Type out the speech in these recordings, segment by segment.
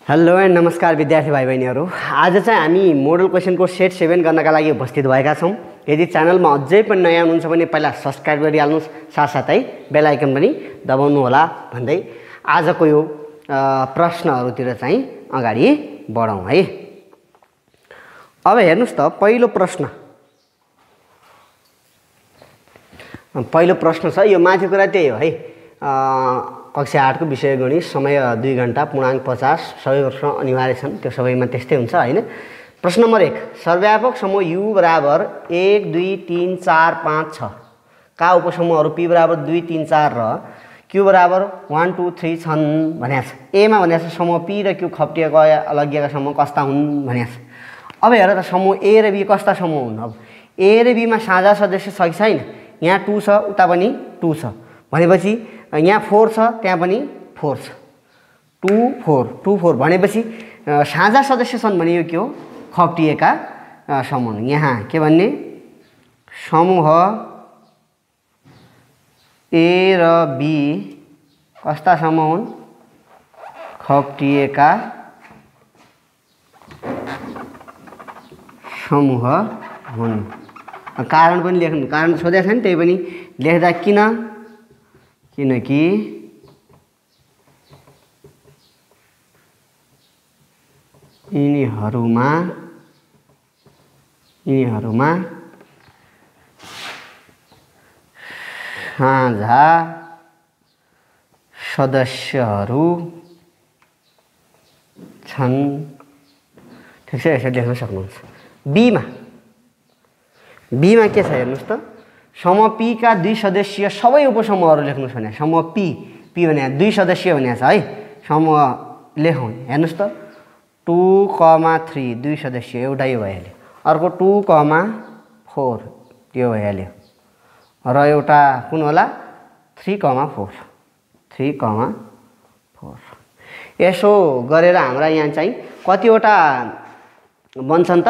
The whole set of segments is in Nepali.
हेलो एन्ड नमस्कार विद्यार्थी भाइ बहिनीहरू। आज चाहिँ हामी मोडल क्वेसनको सेट 7 गर्नका लागि उपस्थित भएका छौँ। यदि च्यानलमा अझै पनि नयाँ हुनुहुन्छ भने पहिला सब्स्क्राइब गरिहाल्नुहोस्, साथसाथै बेल आइकन पनि दबाउनु होला भन्दै आजको यो प्रश्नहरूतिर चाहिँ अगाडि बढौँ है। अब हेर्नुस् त, पहिलो प्रश्न छ। यो माथि कुरा त्यही हो है। कक्षा 8 को विषय गणित, समय 2 घण्टा, पूर्णाङ्क 50, सबै प्रश्न अनिवार्य छन्, त्यो सबैमा त्यस्तै हुन्छ हैन। प्रश्न नम्बर 1, सर्वव्यापक समूह U बराबर 1 2 3 4 5 6 का उपसमूहहरू P बराबर 2 3 4 र Q बराबर 1 2 3 छन् भनेको छ। A मा भनेको छ समूह P र Q खप्टिएका अलग्गिएका समूह कस्ता हुन् भनेको छ। अब हेर त, समूह A र B कस्ता समूह हुन्। अब A र B मा साझा सदस्य छ कि छैन? यहाँ 2 छ, उता पनि 2 छ, भनेपछि यहाँ 4 छ, त्यहाँ पनि 4 छ। 2 4 भनेपछि साझा सदस्य छन् भने यो के हो? खप्टिएका समूह। यहाँ के भन्ने? समूह A र B कस्ता समूह हुन्? खप्टिएका समूह हुन्। कारण पनि लेख्नु, कारण सोधेको छ नि, त्यही पनि लेख्दा किनकि यिनीहरूमा साझा सदस्यहरू छन्। ठिक छ, यसरी लेख्न सक्नुहुन्छ। बी मा के छ हेर्नुस् त, समूह P का 2 सदस्यीय सबै उपसमूहहरू लेख्नुस् भने समूह P भने 2 सदस्यीय भनेको छ है। समूह लेखौँ, हेर्नुस् त, 2,3 2 सदस्यीय एउटा यो भइहाल्यो, अर्को 2,4 त्यो भइहाल्यो, र एउटा कुन होला? 3,4 यसो गरेर हाम्रा यहाँ चाहिँ कतिवटा बन्छन् त?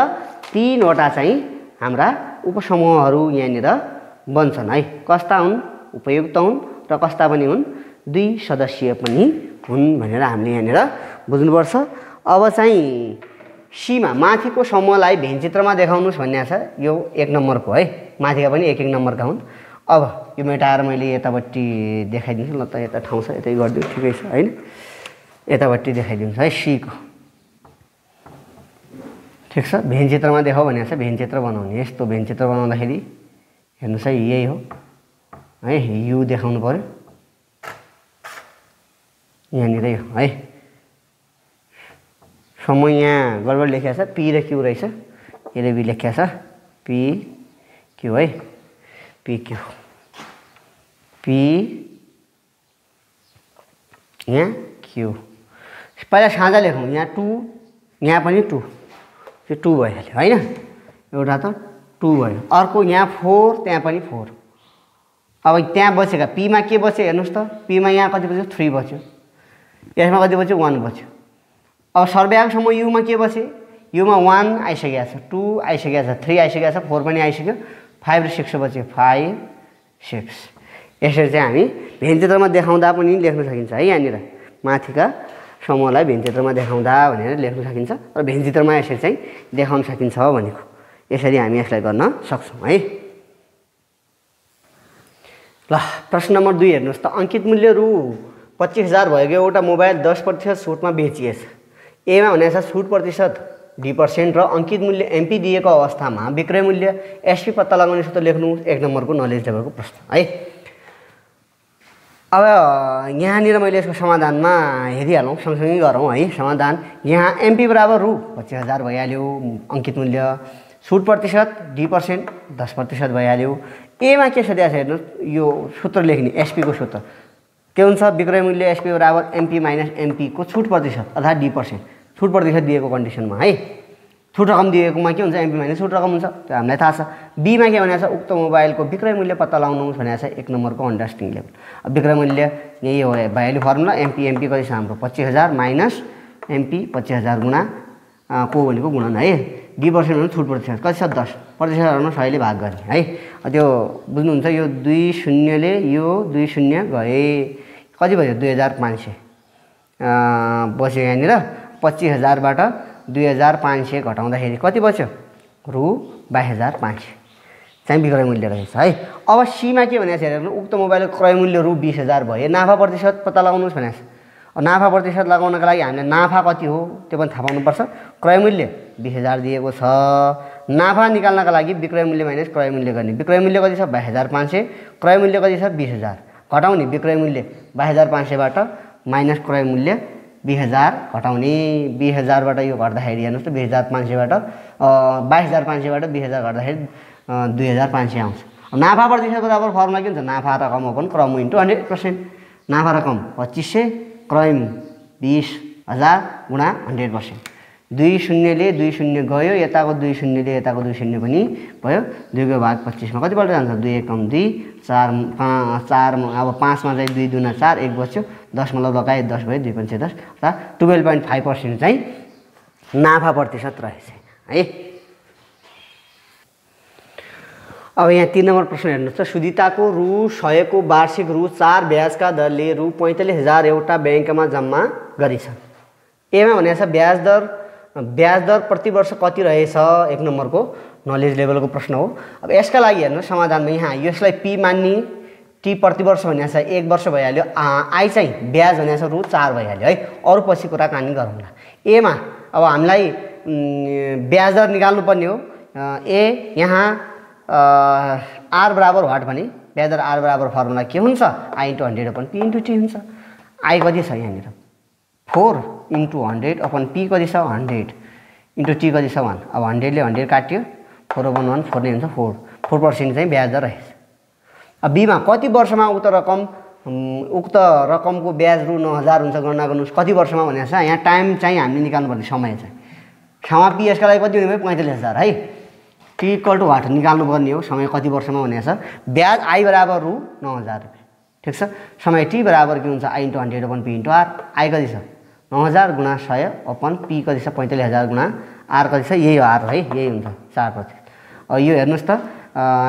3वटा चाहिँ हाम्रा उपसमूहहरू यहाँनिर बन्छन् है। कस्ता हुन्? उपयुक्त हुन् र कस्ता पनि हुन्? 2 सदस्यीय पनि हुन् भनेर हामीले यहाँनिर बुझ्नुपर्छ। अब चाहिँ C मा माथिको समूहलाई भेनचित्रमा देखाउनुहोस् भन्ने छ। यो 1 नम्बरको है, माथिका पनि 1 नम्बरका हुन्। अब यो मेटाएर मैले यतापट्टि देखाइदिन्छु। ल त, यता ठाउँ छ, यतै गरिदिउँ, ठिकै छ हैन। यतापट्टि देखाइदिन्छु है C को। ठिक छ, भेनचित्रमा देखाऊ भनेको छ। भेनचित्र बनाउने, यस्तो भेनचित्र बनाउँदाखेरि हेर्नुहोस् है, यही हो है। U देखाउनु पर्यो यहाँनिर यो है। समूह यहाँ गडबड लेखेको छ, P र Q रहेछ, A र B लेखेको छ P Q है। P यहाँ Q। पहिला साझा लेखौँ, यहाँ 2, यहाँ पनि 2, त्यो 2 भइहाल्यो होइन। एउटा त 2 भयो, अर्को यहाँ 4, त्यहाँ पनि 4। अब त्यहाँ बसेका P मा के बच्यो हेर्नुहोस् त। P मा यहाँ कति बच्यो? 3 बच्यो। यसमा कति बच्यो? 1 बच्यो। अब सर्वव्यापक समूह U मा के बचे? U मा 1 आइसकेको छ, 2 आइसकेको छ, 3 आइसकेको छ, 4 पनि आइसक्यो, 5 र 6 बच्यो, 5 6। यसरी चाहिँ हामी भेनचित्रमा देखाउँदा पनि लेख्न सकिन्छ है। यहाँनिर माथिका समूहलाई भेनचित्रमा देखाउँदा भनेर लेख्न सकिन्छ, र भेनचित्रमा यसरी चाहिँ देखाउन सकिन्छ भनेको। यसरी हामी यसलाई गर्न सक्छौँ है। ल, प्रश्न नम्बर 2 हेर्नुहोस् त। अङ्कित मूल्य रु 25,000 भएको एउटा मोबाइल 10% छुटमा बेचिएछ। A मा भनेको छ छुट प्रतिशत D% र अङ्कित मूल्य MP दिएको अवस्थामा विक्रय मूल्य SP पत्ता लगाउने सूत्र लेख्नु। 1 नम्बरको नलेज लेभलको प्रश्न है। अब यहाँनिर मैले यसको समाधानमा हेरिहालौँ, सँगसँगै गरौँ है। समाधान यहाँ MP बराबर रु 25,000 भइहाल्यो, अङ्कित मूल्य, छुट प्रतिशत D% 10% भइहाल्यो। A मा के सोधेको छ हेर्नुहोस्, यो सूत्र लेख्ने, SP को सूत्र के हुन्छ? विक्रय मूल्य SP बराबर MP माइनस MP को छुट प्रतिशत अर्थात् D%। छुट प्रतिशत दिएको कन्डिसनमा है। छुट रकम दिएकोमा के हुन्छ? MP माइनस छुट रकम हुन्छ, त्यो हामीलाई थाहा छ। B मा के भनेको छ? उक्त मोबाइलको विक्रय मूल्य पत्ता लगाउनुहोस् भनेको छ। 1 नम्बरको अन्डरस्ट्यान्डिङ लेभल। अब विक्रय मूल्य यही हो भइहाल्यो फर्मुला। MP कति छ हाम्रो? 25,000 माइनस MP 25,000 गुणा को भनेको गुणन है। D% भने छुट प्रतिशत कति छ? 10% हरमा 100 ले भाग गर्ने है। त्यो बुझ्नुहुन्छ? यो 2 शून्यले यो 2 शून्य गए, कति भयो? 2500 बस्यो यहाँनिर। 25,000बाट 2,500 घटाउँदाखेरि कति बच्यो रु 22,500 चाहिँ विक्रय मूल्य रहेछ है। अब सीमा के भनेको छ हेर्नु, उक्त मोबाइलको क्रय मूल्य रु 20,000 भयो। नाफा प्रतिशत पत्ता लगाउनुहोस् भनेको छ। नाफा प्रतिशत लगाउनका लागि हामीले नाफा कति हो त्यो पनि थाहा पाउनुपर्छ। क्रय मूल्य 20,000 दिएको छ। नाफा निकाल्नका लागि विक्रय मूल्य माइनस क्रय मूल्य गर्ने। विक्रय मूल्य कति छ 22,500, क्रय मूल्य कति छ 20,000। घटाउने विक्रय मूल्य 22,500बाट माइनस क्रय मूल्य 20,000 घटाउने। 20,000बाट यो घट्दाखेरि हेर्नुहोस् त 20,500बाट 22,500बाट 20,000 घट्दाखेरि 2,500 आउँछ। नाफा प्रतिशत बराबर फर्मुला के हुन्छ, नाफा रकम अपन क्रम इन्टु 100%। नाफा रकम 2500 क्रम 20,000 गुणा 100%। 2 शून्यले 2 शून्य गयो, यताको 2 शून्यले यताको 2 शून्य पनि भयो। 2 को भाग 25 मा कतिपल्ट जान्छ 2 एकम 2 4 4 अब 5 मा चाहिँ 2 दुना 4 1 बच्यो। दशमलव लगाए 10 भयो 2 पंचे 10 अर्थात् 12.5% चाहिँ नाफा प्रतिशत रहेछ है। अब यहाँ 3 नम्बर प्रश्न हेर्नुहोस् त, सुदिताको रु 100 को वार्षिक रु 4 ब्याजका दरले रु 45,000 एउटा ब्याङ्कमा जम्मा गरिछ। एमा भनेको छ ब्याज दर प्रति वर्ष कति रहेछ। 1 नम्बरको नलेज लेभलको प्रश्न हो। अब यसका लागि हेर्नु समाधानमा यहाँ यसलाई पी मान्ने, टी प्रति वर्ष भनेको छ 1 वर्ष भइहाल्यो, आई चाहिँ ब्याज भनेको छ रु 4 भइहाल्यो है। अरु पछि कुराकानी गरौँला। एमा अब हामीलाई ब्याज दर निकाल्नु पर्ने हो। ए यहाँ आर बराबर वाट भने ब्याज दर आर बराबर फर्मुला के हुन्छ, I into 100 upon P into T हुन्छ। आई कति छ यहाँनिर 4 इन्टु 100 अपन पी कति छ 100 इन्टु टी कति छ 1। अब 100 ले 100 काट्यो 4 / 1 4 नै हुन्छ 4% चाहिँ ब्याज दर रहेछ। अब बीमा कति वर्षमा उक्त रकमको ब्याज रु 9,000 हुन्छ गणना गर्नुहोस्। कति वर्षमा भनेको छ यहाँ टाइम चाहिँ हामीले निकाल्नुपर्ने समय चाहिँ क्षमा पी यसका लागि कति हुने भयो 45,000 है। टी इक्वल टु वाट निकाल्नुपर्ने हो, समय कति वर्षमा भनेको छ। ब्याज आई बराबर रु 9,000 रुपैयाँ ठिक छ। समय टी बराबर के हुन्छ I into 100 upon P into R. I कति छ 9,000 गुणा 100 अपन पी कति छ 45,000 गुणा आर कति छ, यही हो आर है, यही हुन्छ 4%। अब यो हेर्नुहोस् त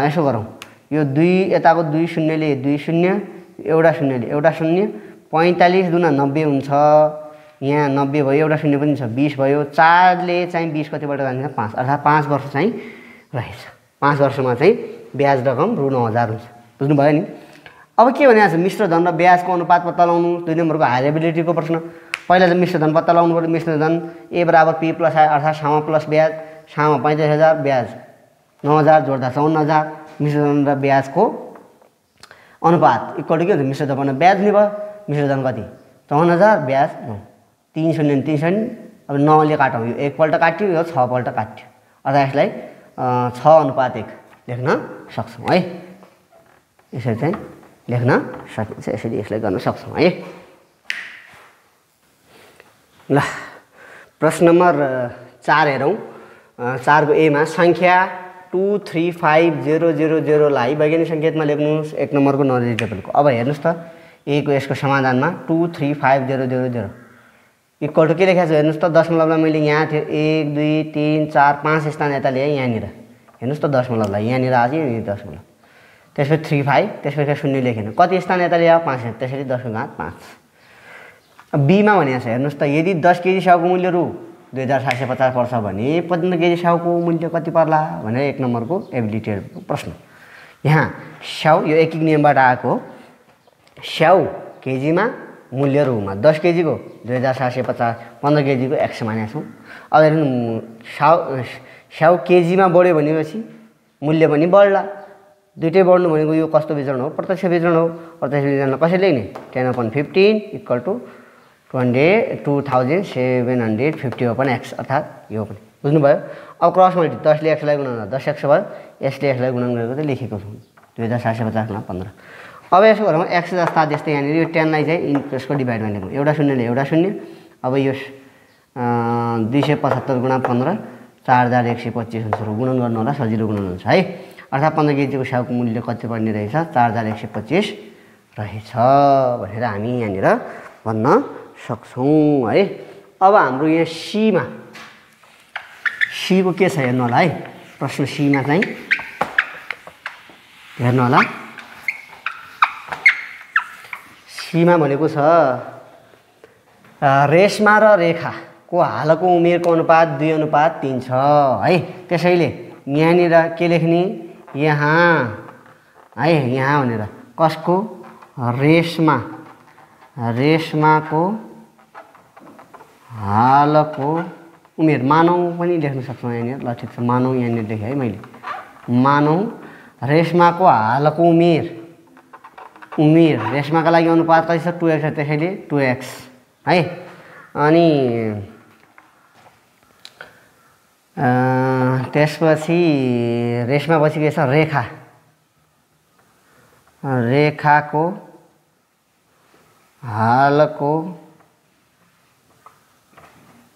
यसो गरौँ, यो 2 यताको 2 शून्यले 2 शून्य एउटा शून्यले एउटा शून्य 45 दुना 90 हुन्छ। यहाँ 90 भयो, एउटा शून्य पनि छ 20 भयो। 4 ले चाहिँ 20 कतिबाट जान्छ 5 अर्थात् 5 वर्ष चाहिँ रहेछ। 5 वर्षमा चाहिँ ब्याज रकम रु 9,000 हुन्छ। बुझ्नुभयो नि। अब के भनेको छ मिश्र धन र ब्याजको अनुपात पत्ता लगाउनु। 2 नम्बरको हायरेबिलिटीको प्रश्न। पहिला चाहिँ मिश्र धन पत्ता लगाउनु पर्यो। मिश्र धन ए बराबर पी प्लस आई अर्थात् सामा प्लस ब्याज। सामा 45,000 ब्याज 9,000 जोड्दा 54,000। मिश्र धन र ब्याजको अनुपात इक्वल टु के हुन्छ मिश्र धन ब्याज नि भयो। मिश्र धन कति 54,000 ब्याज 9 3 शून्य 3 शून्य। अब 9 ले काटौँ, यो 1 पल्ट काट्यो यो 6 पल्ट काट्यो अर्थात् यसलाई 6:1 लेख्न सक्छौँ है। यसरी चाहिँ लेख्न सकिन्छ, यसरी यसलाई गर्न सक्छौँ है। ल प्रश्न नम्बर 4 हेरौँ। 4 को ए मा संख्या 235,000 लाई वैज्ञानिक सङ्केतमा लेख्नुहोस्। 1 नम्बरको नलेज लेभलको। अब हेर्नुहोस् त ए को यसको समाधानमा 235,000 इक्वल टु के लेखेको छ हेर्नुहोस् त। दशमलवलाई मैले यहाँ थियो 1 2 3 4 5 स्थान यता ल्याएँ यहाँनिर हेर्नुहोस् त दशमलवलाई यहाँनिर आज यहाँनिर दशमलव त्यसपछि 35 त्यसपछि 0 लेखेन। कति स्थान यता ल्यायो 5 त्यसरी 10 को घात 5। बीमा भनेको छ हेर्नुहोस् त यदि 10 केजी स्याउको मूल्य रु 2,750 पर्छ भने 55 केजी स्याउको मूल्य कति पर्ला भनेर 1 नम्बरको एबिलिटीको प्रश्न। यहाँ स्याउ यो एकीकृत नियमबाट आएको स्याउ केजीमा मूल्य रुमा 10 केजीको 2,750 15 केजीको एक्स मानेका छौँ। अब हेर्नु स्याउ केजीमा बढ्यो भनेपछि मूल्य पनि बढ्ला। दुइटै बढ्नु भनेको यो कस्तो वितरण हो प्रत्यक्ष वितरण हो। प्रत्यक्ष वितरणलाई कसरी लेख्ने 10/15 इक्वल टु 2,750 अपन एक्स अर्थात् यो पनि बुझ्नुभयो। अब क्रस मल्टी 10 ले एक्सलाई गुणन 10 एक्स भयो, यसले एक्सलाई गुणन गरेको चाहिँ लेखेको छौँ 2,750 गुणा 15। अब यसो गरौँ एक्स जस्ता जस्तै यहाँनिर यो 10 लाई चाहिँ यसको डिभाइडमा लेखौँ। एउटा शून्यले एउटा शून्य। अब यो 275 गुणा 15 4,125 हुन्छ। गुणन गर्नु होला सजिलो गुणन हुन्छ है। अर्थात् 15 केजीको स्याउको मूल्य कति पर्ने रहेछ 4,125 रहेछ भनेर हामी यहाँनिर भन्न सक्छौँ है। अब हाम्रो यहाँ सीमा सीको के छ हेर्नु होला है। प्रश्न सीमा चाहिँ हेर्नु होला। सीमा भनेको छ रेशमा र रेखा को हालको उमेरको अनुपात 2:3 छ है। त्यसैले यहाँनिर के लेख्ने यहाँ है यहाँ भनेर कसको रेशमाको हालको उमेर मानौँ पनि लेख्न सक्छौँ यहाँनिर। ल ठिक छ मानौँ यहाँनिर लेखेँ है मैले। मानौँ रेशमाको हालको उमेर रेशमाका लागि अनुपात कति छ 2x छ त्यसैले 2x है। अनि त्यसपछि रेशमापछि के छ रेखाको हालको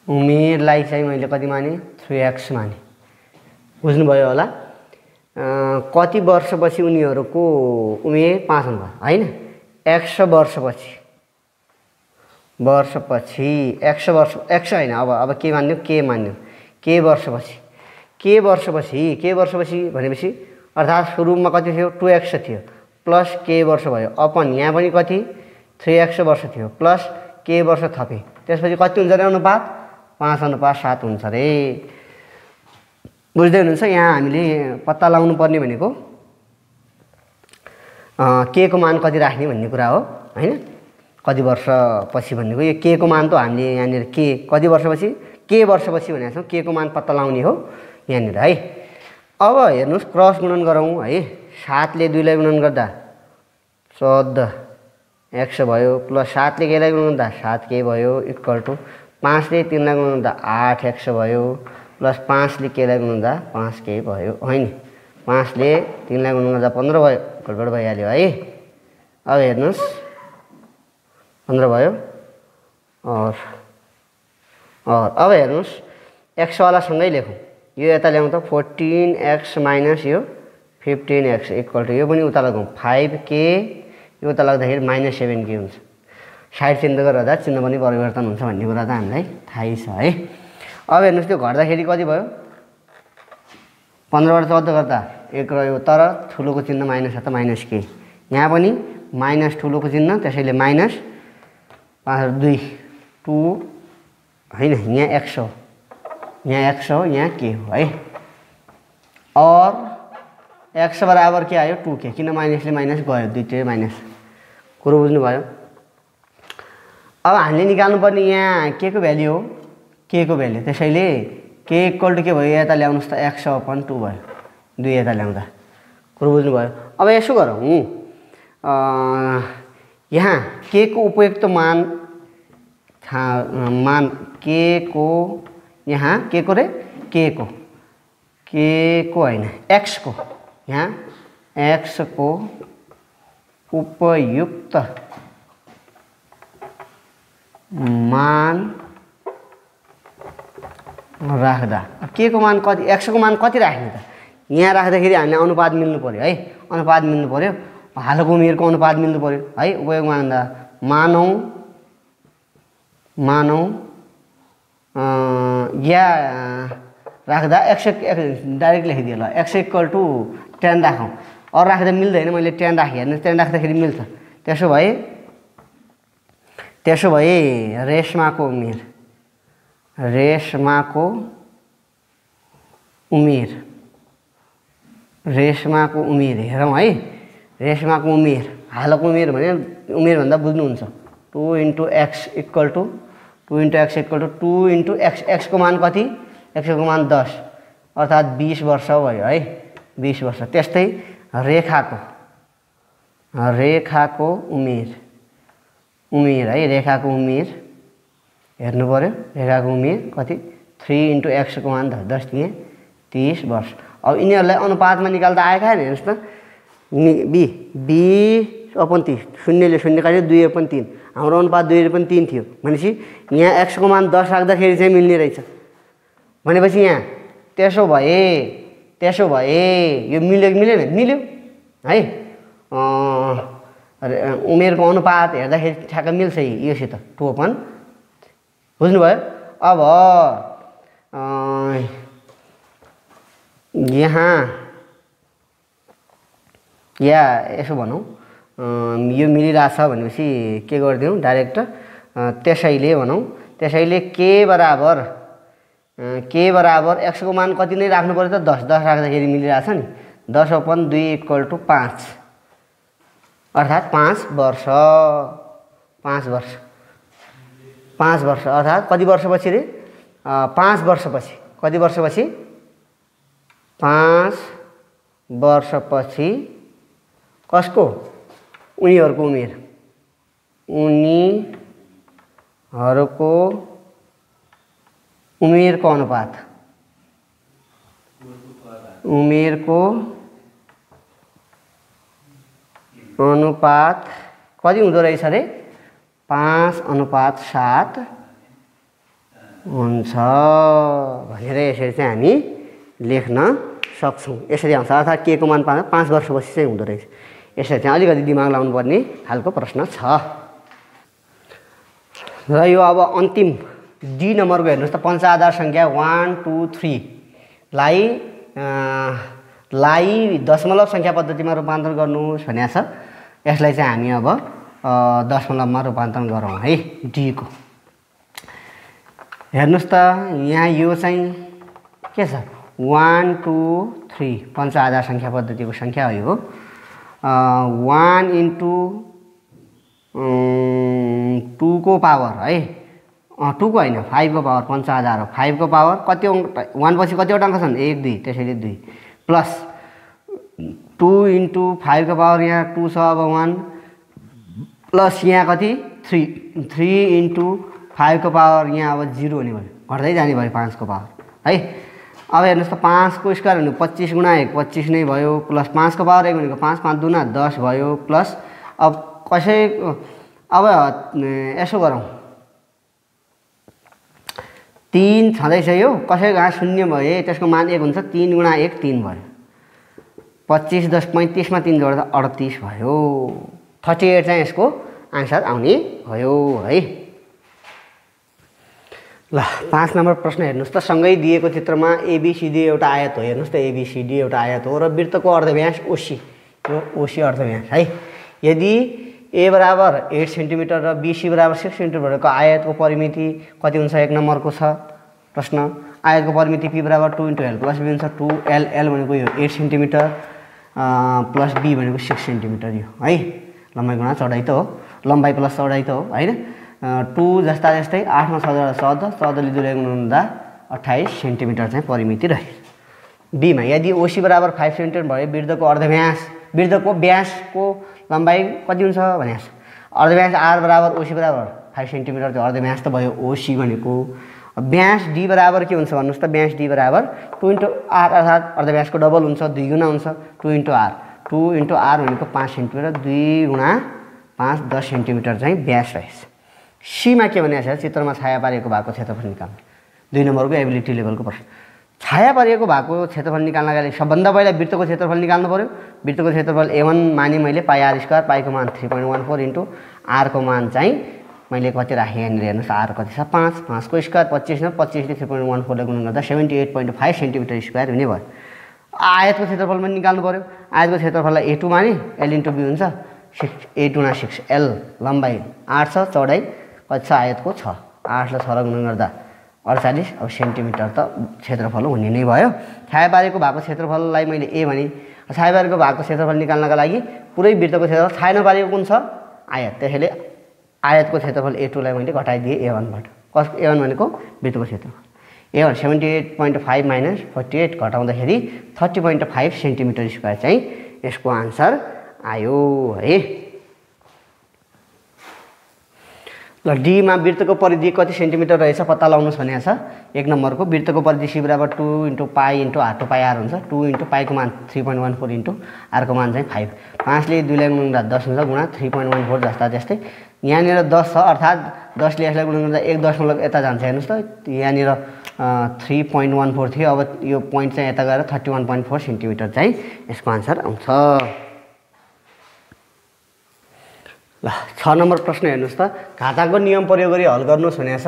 उमेरलाई चाहिँ मैले कति माने 3x माने। बुझ्नुभयो होला। कति वर्षपछि उनीहरूको उमेर 5 हुनुभयो हैन। 100 वर्षपछि x हैन अब के मान्यो के मान्यो के वर्षपछि भनेपछि अर्थात् सुरुमा कति थियो 2x थियो प्लस के वर्ष भयो अपन यहाँ पनि कति 3x वर्ष थियो प्लस के वर्ष थपे त्यसपछि कति हुन्छ रे अनुपात 5:7 हुन्छ रे। बुझ्दै हुनुहुन्छ। यहाँ हामीले पत्ता लगाउनु पर्ने भनेको के को मान कति राख्ने भन्ने कुरा हो हैन। कति वर्षपछि भन्नेको यो के को मान त हामीले यहाँनिर के कति वर्षपछि के वर्षपछि भनेको छौँ के को मान पत्ता लगाउने हो यहाँनिर है। अब हेर्नुहोस् क्रस गुणन गरौँ है। 7 ले 2 लाई गुणन गर्दा 14x भयो प्लस 7 ले केलाई गुणन गर्दा 7k भयो इक्वल टु 5 ले 3 लाई गुणन गर्दा 8x भयो प्लस 5 ले केलाई गुणन गर्दा 5k भयो हैन। 5 ले 3 लाई गुणन गर्दा 15 भयो गडबड भइहाल्यो है। अब हेर्नुहोस् 15 भयो और अब हेर्नुहोस् x वाला सँगै लेखौँ। यो यता ल्याउँ त 14x माइनस यो 15x इक्वल टु यो पनि उता लगाउँ 5k यो उता लाग्दाखेरि -7k हुन्छ। साइड चेन्ज गर्दा चिन्ह पनि परिवर्तन हुन्छ भन्ने कुरा त हामीलाई थाहै छ है। अब हेर्नुहोस् त्यो घट्दाखेरि कति भयो 15 बाट 14 गर्दा 1 रह्यो तर ठुलोको चिन्ह माइनस छ त -k यहाँ पनि माइनस ठुलोको चिन्ह त्यसैले माइनस 5 2 हैन यहाँ x हो यहाँ k हो है। और x बराबर के आयो 2k किन माइनसले माइनस गयो दुईटै माइनस कुरो बुझ्नुभयो। अब हामीले निकाल्नु पर्ने यहाँ के को भ्यालु हो के को भ्यालु त्यसैले k इक्वल टु के भयो यता ल्याउनुस् त x/2 भयो 2 यता ल्याउँदा कुरो बुझ्नुभयो। अब यसो गरौँ यहाँ k को उपयुक्त मान k को यहाँ के को रे k को हैन x को यहाँ x को उपयुक्त मान राख्दा के को मान कति x को मान कति राख्ने त यहाँ राख्दाखेरि हामीले अनुपात मिल्नु पर्यो है। अनुपात मिल्नु पर्यो हालको उमेरको अनुपात मिल्नु पर्यो है। उपयोग मान्दा मानौँ या राख्दा x डाइरेक्ट लेखिदियो ल x इक्वल टु 10 राखौँ। अरू राख्दा मिल्दैन मैले 10 राखेँ हेर्नु 10 राख्दाखेरि मिल्छ। त्यसो भए रेशमाको उमेर हेरौँ है। रेशमाको उमेर हालको उमेर भने उमेर भन्दा बुझ्नुहुन्छ 2 × x इक्वल टु 2 × x को मान कति x को मान 10 अर्थात् 20 वर्ष भयो है 20 वर्ष। त्यस्तै रेखाको उमेर है रेखाको उमेर हेर्नु पर्यो। रेखाको उमेर कति 3 × x को मान 10 दिए 30 वर्ष। अब यिनीहरूलाई अनुपातमा निकाल्दा आएका हेर्नुहोस् त b/30 शून्यले शून्य काट्यो 2/3 हाम्रो अनुपात 2/3 थियो भनेपछि यहाँ x को मान 10 राख्दाखेरि चाहिँ मिल्ने रहेछ भनेपछि यहाँ त्यसो भए यो मिल्यो है। उमेरको अनुपात हेर्दाखेरि ठ्याक्क मिल्छ योसित 2/। बुझ्नुभयो। अब यहाँ या यसो भनौँ यो मिलिरहेछ भनेपछि के गरिदिउँ डाइरेक्ट त्यसैले भनौँ त्यसैले के बराबर x को मान कति नै राख्नु पर्यो त 10 राख्दाखेरि मिलिरहेछ नि 10/2 = 5 अर्थात् 5 वर्ष 5 वर्ष अर्थात् कति वर्षपछि रे 5 वर्षपछि कति वर्षपछि 5 वर्षपछि कसको उनीहरूको उमेरको अनुपात कति हुँदो रहेछ रे 5:7 हुन्छ भनेर यसरी चाहिँ हामी लेख्न सक्छौं। यसरी आउँछ अर्थात् के को मान 5 वर्षपछि चाहिँ हुँदो रहेछ। यसरी चाहिँ अलिकति दिमाग लाउनु पर्ने खालको प्रश्न छ। र यो अब अन्तिम डी नम्बरको हेर्नुस् त पञ्चआधार संख्या 1 2 3 लाई दशमलव संख्या पद्धतिमा रूपान्तरण गर्नुहोस् भनेको छ। यसलाई चाहिँ हामी अब दशमलवमा रूपान्तरण गरौँ है डी को। हेर्नुस् त यहाँ यो चाहिँ के छ 1 2 3 पञ्चआधार संख्या पद्धतिको संख्या हो यो। 1 × 2 को पावर है 2 को हैन 5 को पावर पञ्चआधार हो। 5 को पावर कति 1 पछि कतिवटा अङ्क छन् 1 2 त्यसैले 2 प्लस 2 × 5 को पावर यहाँ 2 छ अब 1 प्लस यहाँ कति 3 × 5 को पावर यहाँ अब 0 हुने भयो घट्दै जाने भयो 5 को पावर है। अब हेर्नुस् त 5 को स्क्वायर भने 25 × 1 25 नै भयो प्लस 5 को पावर 1 भनेको 5 5 दुना 10 भयो प्लस अब कसै अब यसो गरौँ 3 छँदैछ यो कसैको यहाँ शून्य भयो त्यसको मान 1 हुन्छ 3 × 1 3 भयो 25 10 35 मा 3 जोड्दा 38 भयो 38 चाहिँ यसको आन्सर आउने भयो है। ल 5 नम्बर प्रश्न हेर्नुस् त सँगै दिएको चित्रमा एबीसीडी एउटा आयत हो। हेर्नुस् त एबीसीडी एउटा आयत हो र वृत्तको अर्धव्यास ओसी यो ओसी अर्धव्यास है। यदि ए बराबर 8 सेन्टिमिटर र बीसी बराबर 6 सेन्टिमिटर भएको आयतको परिमिति कति हुन्छ 1 नम्बरको छ प्रश्न। आयतको परिमिति p बराबर 2 × l प्लस b हुन्छ 2l l भनेको यो 8 सेन्टिमिटर प्लस b भनेको 6 सेन्टिमिटर यो है। लम्बाइ गुणा चौडाइ त हो लम्बाइ प्लस चौडाइ त हो हैन। 2 जस्ता जस्तै 8 मा 14 14 ले 2 गुणा 28 सेन्टिमिटर चाहिँ परिमिति रह्यो। b मा यदि ओसी बराबर 5 सेन्टिमिटर भए वृत्तको व्यासको लम्बाइ कति हुन्छ भने अर्धव्यास r बराबर ओसी बराबर 5 सेन्टिमिटर त्यो अर्धव्यास त भयो ओसी भनेको। व्यास d बराबर के हुन्छ भन्नुस् त व्यास d बराबर 2 × r अर्थात् अर्धव्यासको डबल हुन्छ 2 गुणा हुन्छ 2 × r 2 × r भनेको 5 सेन्टिमिटर 2 गुणा 5 10 सेन्टिमिटर चाहिँ व्यास रहेछ। सी मा के भनेको छ चित्रमा छाया पारिएको भागको क्षेत्रफल निकाल्नु 2 नम्बरको एबिलिटी लेभलको प्रश्न। छाया पारिएको भागको क्षेत्रफल निकाल्नका लागि सबभन्दा पहिला वृत्तको क्षेत्रफल निकाल्नु पर्यो। वृत्तको क्षेत्रफल a1 माने मैले πr² पाइको मान 3.14 × r को मान चाहिँ मैले कति राखेँ यहाँनिर हेर्नुहोस् r कति छ 5 5 को स्क्वायर 25 न 25 ले 3.14 ले गुणा गर्दा 78.5 सेन्टिमिटर स्क्वायर हुने भयो। आयतको क्षेत्रफल पनि निकाल्नु पर्यो। आयतको क्षेत्रफललाई a2 माने l × b हुन्छ 8 × 6 l लम्बाइ 8 छ चौडाइ कति छ आयतको 6 8 ले 6 गुणा गर्दा 48 अब सेन्टिमिटर त क्षेत्रफल हुने नै भयो। छाया पारेको भागको क्षेत्रफललाई मैले a भने छाया पारेको भागको क्षेत्रफल निकाल्नका लागि पुरै वृत्तको क्षेत्रफल छाया नपारेको कुन छ आयत त्यसैले आयतको क्षेत्रफल a2 लाई मैले घटाइदिए a1 बाट। a1 भनेको वृत्तको क्षेत्रफल a1 78.5 माइनस 48 घटाउँदाखेरि 30.5 सेन्टिमिटर स्क्वायर चाहिँ यसको आन्सर आयो है। ल डी मा वृत्तको परिधि कति सेन्टिमिटर रहेछ पत्ता लगाउनुस् भनेको छ। 1 नम्बरको वृत्तको परिधि c बराबर 2 × पाइ × r 2 पाइ r हुन्छ 2 × पाइ को मान 3.14 × r को मान चाहिँ 5 5 ले 2 ले गुणा 10 हुन्छ गुणा 3.14 जस्ता जस्तै यहाँनिर 10 छ अर्थात् 10 ले यसलाई गुणा गर्दा 1 दशमलव यता जान्छ हेर्नुस् त यहाँनिर 3.14 थियो अब यो पोइन्ट चाहिँ यता गएर 31.4 सेन्टिमिटर चाहिँ यसको आन्सर आउँछ। ल 6 नम्बर प्रश्न हेर्नुस् त घाताको नियम प्रयोग गरी हल गर्नुहोस् भनेको छ।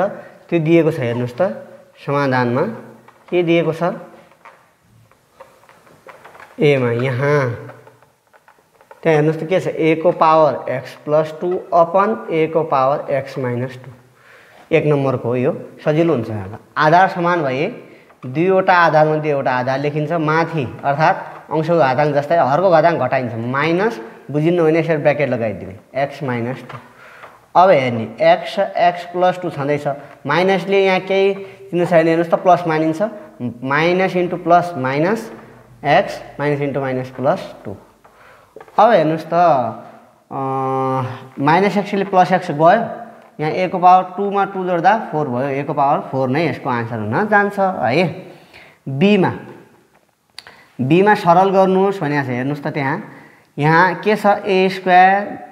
त्यो दिएको छ हेर्नुस् त समाधानमा के दिएको छ a मा यहाँ त्यहाँ हेर्नुस् त के छ a को पावर x + 2 अपन a को पावर x - 2 1 नम्बरको हो यो सजिलो हुन्छ यहाँ आधार समान भए दुईवटा आधारमध्ये एउटा आधार लेखिन्छ माथि अर्थात् अंशको घाताङ्क जस्तै हरको घाताङ्क घटाइन्छ माइनस बुझिन्न भने यसरी ब्र्याकेट लगाइदिने x - 2 अब हेर्ने x + 2 छँदैछ माइनसले यहाँ केही चिन्नु छैन हेर्नुहोस् त प्लस मानिन्छ minus into plus minus x minus into minus plus 2 अब हेर्नुहोस् त माइनस एक्सले प्लस एक्स गयो यहाँ a को पावर 2 मा 2 जोड्दा 4 भयो a को पावर 4 नै यसको आन्सर हुन जान्छ है b मा सरल गर्नुहोस् भनेको छ हेर्नुहोस् त यहाँ के छ a²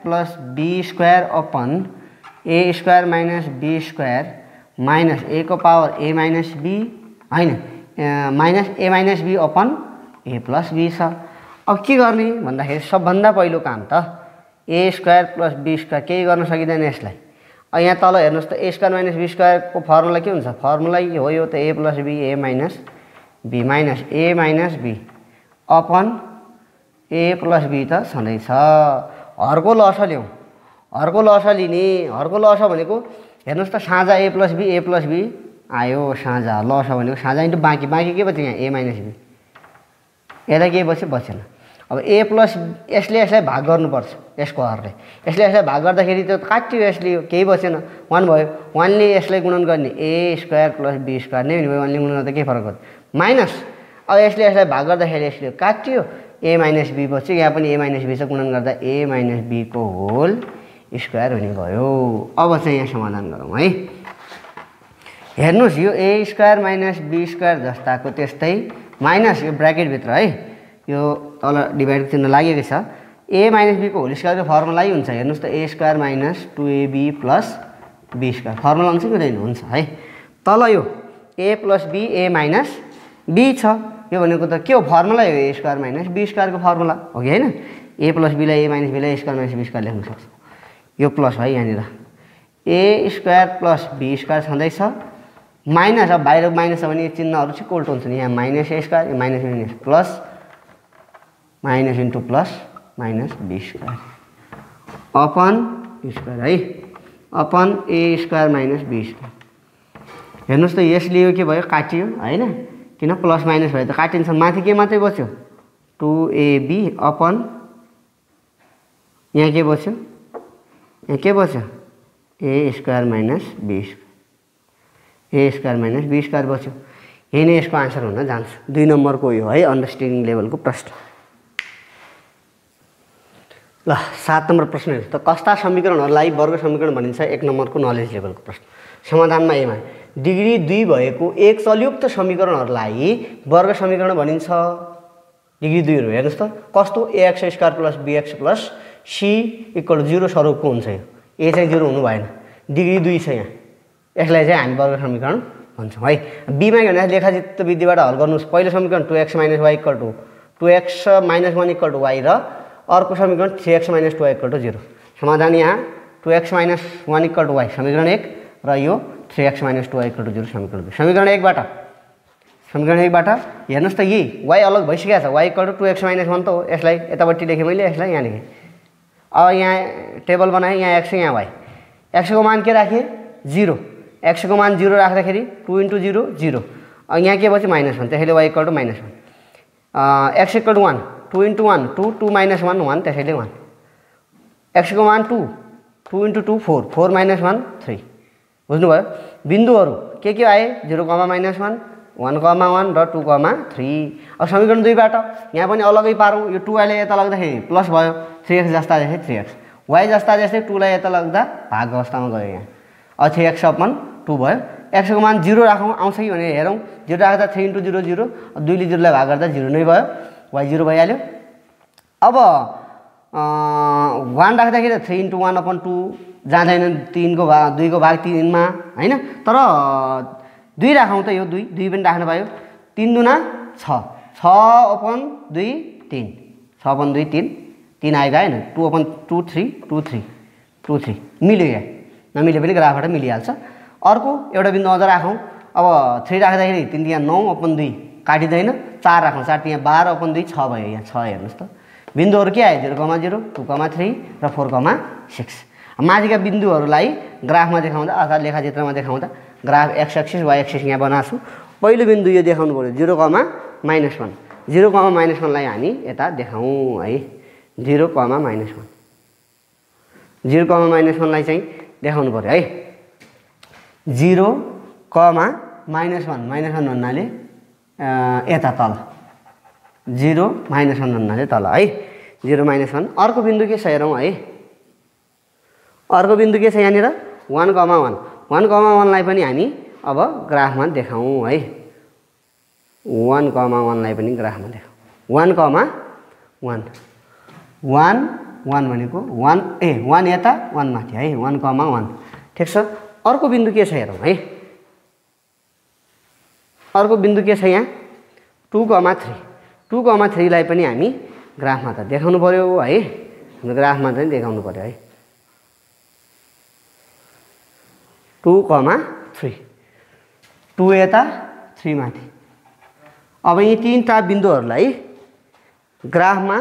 + b² upon a² minus b² minus a को पावर a माइनस b हैन minus a minus b upon a plus b छ अब के गर्ने भन्दाखेरि सबभन्दा पहिलो काम त a² + b² केही गर्न सकिदैन यसलाई यहाँ तल हेर्नुहोस् त a² माइनस b² को फर्मुला के हुन्छ फर्मुला हो यो त a + b a minus b minus a minus b upon a + b त छँदैछ हरको लस ल्याउँ हरको लस लिने हरको लस भनेको हेर्नुहोस् त साझा a + b आयो साझा लस भनेको साझा इन्टु बाँकी के बच्यो यहाँ a माइनस b यता के बचेन अब a प्लस यसले यसलाई भाग गर्नुपर्छ यसको हरले यसले यसलाई भाग गर्दाखेरि त्यो काट्यो यसले केही बचेन 1 भयो 1 ले यसलाई गुणन गर्ने a² + b² नै भयो 1 ले गुणन गर्दा के फरक पर्छ माइनस अब यसले यसलाई भाग गर्दाखेरि यसले काट्यो a माइनस b बच्यो यहाँ पनि a माइनस b छ गुणन गर्दा a माइनस b को होल स्क्वायर हुने भयो अब चाहिँ यहाँ समाधान गरौँ है हेर्नुहोस् यो a² माइनस b² जस्ताको त्यस्तै माइनस यो ब्र्याकेट भित्र है यो तल डिभाइड चिन्ह लागेको छ a माइनस b को होल स्क्वायरको फर्मुला हुन्छ हेर्नुहोस् त a² minus 2ab plus b² formula हुन्छ कि हुँदैन हुन्छ है तल यो a plus b a minus b छ यो भनेको त के हो फर्मुला हो a² माइनस b² को फर्मुला हो कि हैन a प्लस b लाई a माइनस b लाई a² माइनस b² लेख्न सक्छ यो प्लस है यहाँनिर a² प्लस b² छँदैछ माइनस अब बाहिर माइनस छ भने चिन्हहरू चाहिँ कोल्ट हुन्छ नि यहाँ minus a² minus minus plus minus into plus minus b² upon square है अपन a² माइनस b² हेर्नुहोस् त यसले यो के भयो काटियो हैन किन प्लस माइनस भयो त काटिन्छ माथि के मात्रै बच्यो 2ab अपन यहाँ के बच्यो यहाँ के बच्यो a² minus b² a² minus b² बच्यो यही नै यसको आन्सर हुन जान्छ 2 नम्बरको यो है अन्डरस्ट्यान्डिङ लेभलको प्रश्न ल 7 नम्बर प्रश्न हेर्नुहोस् त कस्ता समीकरणहरूलाई वर्ग समीकरण भनिन्छ 1 नम्बरको नलेज लेभलको प्रश्न समाधानमा एमा डिग्री 2 भएको एक चलयुक्त समीकरणहरूलाई वर्ग समीकरण भनिन्छ डिग्री 2 हेर्नुहोस् त कस्तो ax² + bx + c = 0 स्वरूपको हुन्छ यो a चाहिँ 0 हुनु भएन डिग्री 2 छ यहाँ यसलाई चाहिँ हामी वर्ग समीकरण भन्छौँ है b मा के भने लेखाचित्र विधिबाट हल गर्नुस् पहिलो समीकरण 2x - y = 2x - 1 = y र अर्को समीकरण 3x - 2y = 0 समाधान यहाँ 2x - 1 = y समीकरण 1 र यो 3x - 2y = 0 समीकरण 2 समीकरण 1 बाट हेर्नुहोस् त यही y अलग भइसकेको छ y = 2x - 1 त हो यसलाई यतापट्टि लेखेँ मैले यसलाई यहाँ लेखेँ अब यहाँ टेबल बनाएँ यहाँ x यहाँ y x को मान के राखेँ 0 x को मान 0 राख्दाखेरि 2 * 0 0 यहाँ के बच्यो -1 त्यसैले y = -1 x = 1 2 * 1 2 2 - 1 1 त्यसैले 1 x को मान 2 2 * 2 4 4 - 1 3 बुझ्नुभयो बिन्दुहरू के आए 0, -1 1, 1, र 2, 3 अब समीकरण 2 बाट यहाँ पनि अलगै पारौँ यो 2 लाई यता लाग्दाखेरि प्लस भयो 3x जस्ता जस्तै 3x y जस्ता जस्तै 2 लाई यता लाग्दा भाग अवस्थामा गयो यहाँ अब 3x अपन 2 भयो x को मान 0 राखौँ आउँछ कि भने हेरौँ 0 राख्दा 3 * 0 0 2 ले 0 लाई भाग गर्दा 0 नै भयो y 0 भइहाल्यो अब 1 राख्दाखेरि 3 * 1/2 जाँदैन 2 को भाग 3 मा हैन तर 2 राखौँ त यो 2 पनि राख्न पायो 3 दुना 6 6/2 3 6/2 3 3 आएगा हैन 2/2 3 2 3 2 3 मिल्यो यहाँ नमिले पनि ग्राफबाट मिलिहाल्छ अर्को एउटा बिन्दु अझ राखौँ अब 3 राख्दाखेरि 3 यहाँ 9/2 काटिदैन 4 राखौँ 4 यहाँ 12/2 6 भयो यहाँ 6 हेर्नुहोस् त बिन्दुहरू के आयो 0, 0 2, 3 र 4, 6 माथिका बिन्दुहरूलाई ग्राफमा देखाउँदा अथवा लेखाचित्रमा देखाउँदा graph X axis Y axis यहाँ बनाएको छु। पहिलो बिन्दु यो देखाउनु पर्यो 0,-1 0,-1लाई हामी यता देखाउँ है 0,-1 0,-1लाई चाहिँ देखाउनु पर्यो है 0,-1 भन्नाले यता तल 0,-1 भन्नाले तल है 0,-1 अर्को बिन्दु के छ हेरौँ है अर्को बिन्दु के छ यहाँनिर 1,1 1,1लाई पनि हामी अब ग्राफमा देखाउँ है 1,1लाई पनि ग्राफमा देखाउँ 1,1 1 भनेको 1 यता 1 माथि है 1,1 ठिक छ। अर्को बिन्दु के छ हेरौँ है अर्को बिन्दु के छ यहाँ 2,3लाई पनि हामी ग्राफमा त देखाउनु पर्यो है हाम्रो ग्राफमा चाहिँ देखाउनु पर्यो है 2,3 2 यता 3 माथि। अब यी तीनटा बिन्दुहरूलाई ग्राफमा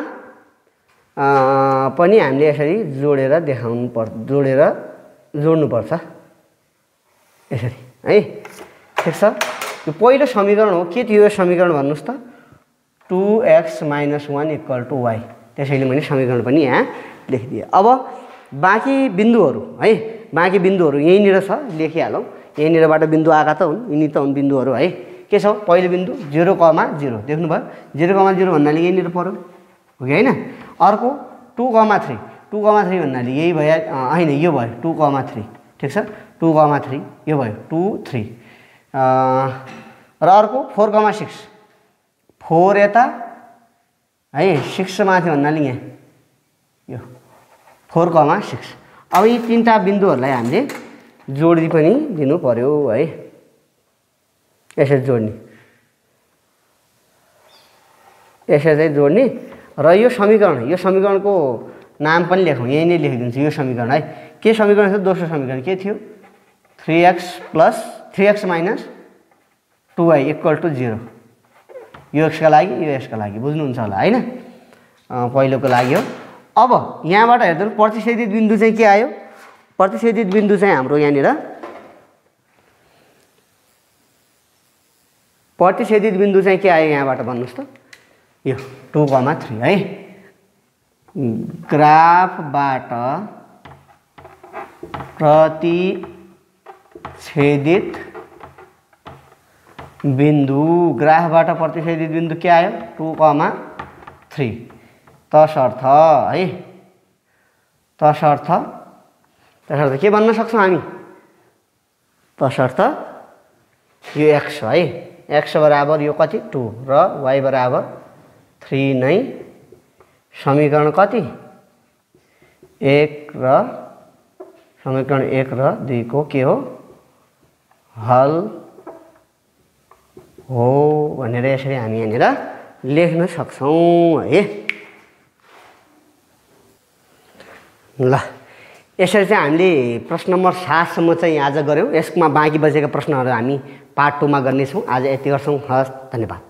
पनि हामीले यसरी जोडेर जोड्नुपर्छ यसरी है ठिक छ। यो पहिलो समीकरण हो के थियो यो समीकरण भन्नुहोस् त 2x - 1 = y त्यसैले मैले समीकरण पनि यहाँ लेखिदिएँ। अब बाँकी बिन्दुहरू है बाँकी बिन्दुहरू यहीँनिर छ लेखिहालौँ यहीँनिरबाट बिन्दु आएका त हुन् यिनी त हुन् बिन्दुहरू है के छ पहिलो बिन्दु 0,0 देख्नुभयो 0,0 भन्नाले यहीँनिर पर्यो हो कि होइन। अर्को 2,3 भन्नाले यही भयो होइन यो भयो 2,3 ठिक छ 2,3 यो भयो 2, 3 र अर्को 4,6 4 यता है 6 माथि भन्नाले यहाँ यो 4,6। अब यी तीनटा बिन्दुहरूलाई हामीले जोडी पनि दिनु पर्यो है यसरी जोड्ने यसरी चाहिँ जोड्ने र यो समीकरणको नाम पनि लेखौँ यही नै लेखिदिन्छु यो समीकरण है के समीकरण छ दोस्रो समीकरण के थियो 3x - 2y = 0 यो x का लागि यो s का लागि बुझ्नुहुन्छ होला हैन पहिलोको लागि हो। अब यहाँबाट हेर्दा प्रतिच्छेदित बिन्दु चाहिँ के आयो प्रतिच्छेदित बिन्दु चाहिँ हाम्रो यहाँनिर प्रतिच्छेदित बिन्दु चाहिँ के आयो यहाँबाट भन्नुहोस् त यो 2,3 है ग्राफबाट प्रतिच्छेदित बिन्दु के आयो 2,3 तसर्थ है तसर्थ के भन्न सक्छौँ हामी तसर्थ यो x है x बराबर यो कति 2 र y बराबर 3 नै समीकरण कति 1 र समीकरण 1 र 2 को के हो हल हो भनेर यसरी हामी यहाँनिर लेख्न सक्छौँ है। ल यसरी चाहिँ हामीले प्रश्न नम्बर 7 सम्म चाहिँ आज गऱ्यौँ। यसमा बाँकी बचेका प्रश्नहरू हामी पार्ट 2 मा गर्नेछौँ। आज यति गर्छौँ। हस् धन्यवाद।